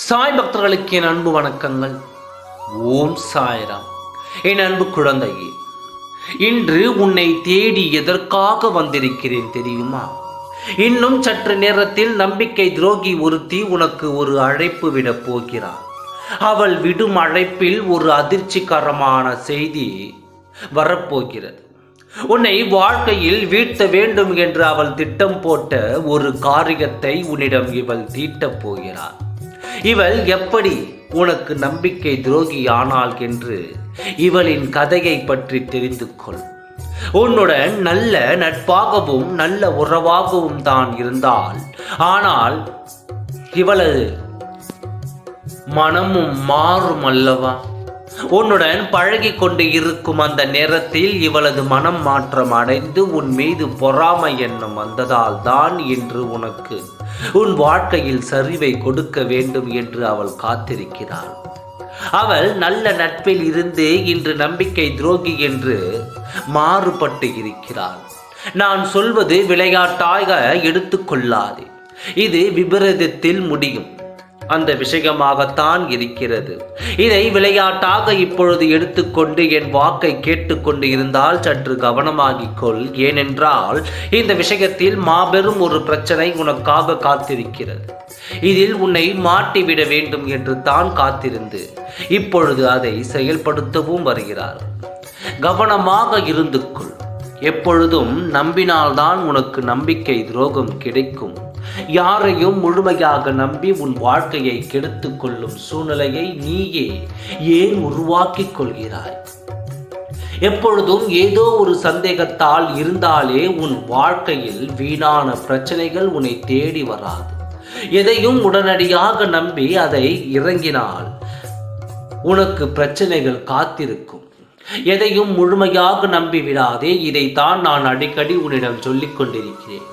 சாய் பக்தர்களுக்கு என் அன்பு வணக்கங்கள். ஓம் சாய்ராம். என் அன்பு குழந்தையே, இன்று உன்னை தேடி எதற்காக வந்திருக்கிறேன் தெரியுமா? இன்னும் சற்று நேரத்தில் நம்பிக்கை துரோகி ஒருத்தி உனக்கு ஒரு அழைப்பு விடப் போகிறாள். அவள் விடும் அழைப்பில் ஒரு அதிர்ச்சிகரமான செய்தி வரப்போகிறது. உன்னை வாழ்க்கையில் வீழ்த்த வேண்டும் என்று அவள் திட்டம் போட்ட ஒரு காரியத்தை உன்னிடம் இவள் தீட்டப் போகிறாள். இவள் எப்படி உனக்கு நம்பிக்கை துரோகி ஆனாள் என்று இவளின் கதையை பற்றி தெரிந்து கொள். உன்னுடன் நல்ல நட்பாகவும் நல்ல உறவாகவும் தான் இருந்தாள். ஆனால் இவளது மனமும் மாறும் அல்லவா? உன்னுடன் பழகி கொண்டு இருக்கும் அந்த நேரத்தில் இவளது மனம் மாற்றம் அடைந்து உன் மீது பொறாமை எண்ணம் வந்ததால் தான் இன்று உனக்கு உன் வாழ்க்கையில் சரிவை கொடுக்க வேண்டும் என்று அவள் காத்திருக்கிறாள். அவள் நல்ல நட்பில் இருந்து இன்று நம்பிக்கை துரோகி என்று மாறுபட்டு இருக்கிறாள். நான் சொல்வது விளையாட்டாக எடுத்துக்கொள்ளாதே. இது விபரீதத்தில் முடியும் அந்த விஷயமாகத்தான் இருக்கிறது. இதை விளையாட்டாக இப்பொழுது எடுத்துக்கொண்டு என் வாக்கை கேட்டுக்கொண்டு இருந்தால் சற்று கவனமாகிக்கொள். ஏனென்றால் இந்த விஷயத்தில் மாபெரும் ஒரு பிரச்சனை உனக்காக காத்திருக்கிறது. இதில் உன்னை மாட்டிவிட வேண்டும் என்று தான் காத்திருந்து இப்பொழுது அதை செயல்படுத்தவும் வருகிறார். கவனமாக இருந்து கொள். எப்பொழுதும் நம்பினால்தான் உனக்கு நம்பிக்கை துரோகம் கிடைக்கும். யாரையும் முழுமையாக நம்பி உன் வாழ்க்கையை கெடுத்துக் கொள்ளும் சூழ்நிலையை நீயே ஏன் உருவாக்கிக் கொள்கிறாய்? எப்பொழுதும் ஏதோ ஒரு சந்தேகத்தால் இருந்தாலே உன் வாழ்க்கையில் வீணான பிரச்சனைகள் உன்னை தேடி வராது. எதையும் உடனடியாக நம்பி அதை இறங்கினால் உனக்கு பிரச்சனைகள் காத்திருக்கும். எதையும் முழுமையாக நம்பி விடாதே. இதைத்தான் நான் அடிக்கடி உன்னிடம் சொல்லிக் கொண்டிருக்கிறேன்.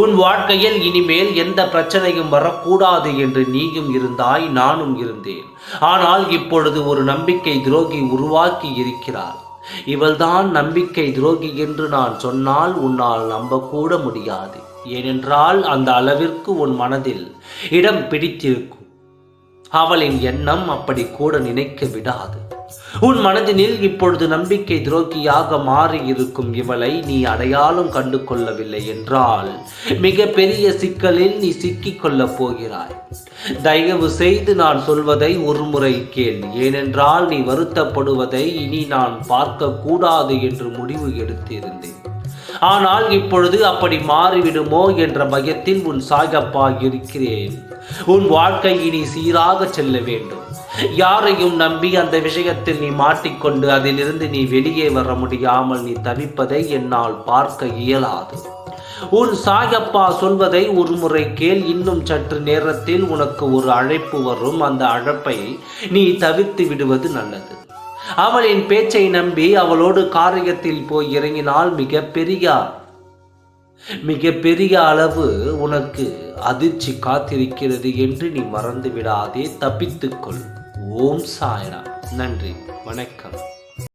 உன் வாழ்க்கையில் இனிமேல் எந்த பிரச்சனையும் வரக்கூடாது என்று நீயும் இருந்தாய், நானும் இருந்தேன். ஆனால் இப்பொழுது ஒரு நம்பிக்கை துரோகி உருவாக்கி இருக்கிறாள். இவள்தான் நம்பிக்கை துரோகி என்று நான் சொன்னால் உன்னால் நம்பக்கூட முடியாது. ஏனென்றால் அந்த அளவிற்கு உன் மனதில் இடம் பிடித்திருக்கும். அவளின் எண்ணம் அப்படி கூட நினைக்க விடாது. உன் மனதினில் இப்பொழுது நம்பிக்கை துரோகியாக மாறி இருக்கும் இவளை நீ அடையாளம் கண்டு கொள்ளவில்லை என்றால் மிக பெரிய சிக்கலில் நீ சிக்கிக் கொள்ளப் போகிறாய். தயவு செய்து நான் சொல்வதை ஒரு முறை கேள். ஏனென்றால் நீ வருத்தப்படுவதை இனி நான் பார்க்க கூடாது என்று முடிவு எடுத்திருந்தேன். ஆனால் இப்பொழுது அப்படி மாறிவிடுமோ என்ற பயத்தில் உன் சாயப்பா இருக்கிறேன். உன் வாழ்க்கை இனி சீராக செல்ல வேண்டும். யாரையும் நம்பி அந்த விஷயத்தில் நீ மாட்டிக்கொண்டு அதிலிருந்து நீ வெளியே வர முடியாமல் நீ தவிப்பதை என்னால் பார்க்க இயலாது. உன் சாயப்பா சொல்வதை ஒரு முறை கேள். இன்னும் சற்று நேரத்தில் உனக்கு ஒரு அழைப்பு வரும். அந்த அழைப்பை நீ தவிர்த்து விடுவது நல்லது. அவளின் பேச்சை நம்பி அவளோடு காரியத்தில் போய் இறங்கினால் மிகப்பெரிய அளவு உனக்கு அதிர்ச்சி காத்திருக்கிறது என்று நீ மறந்து விடாதே. தப்பித்துக்கொள். ஓம் சாய்ராம். நன்றி, வணக்கம்.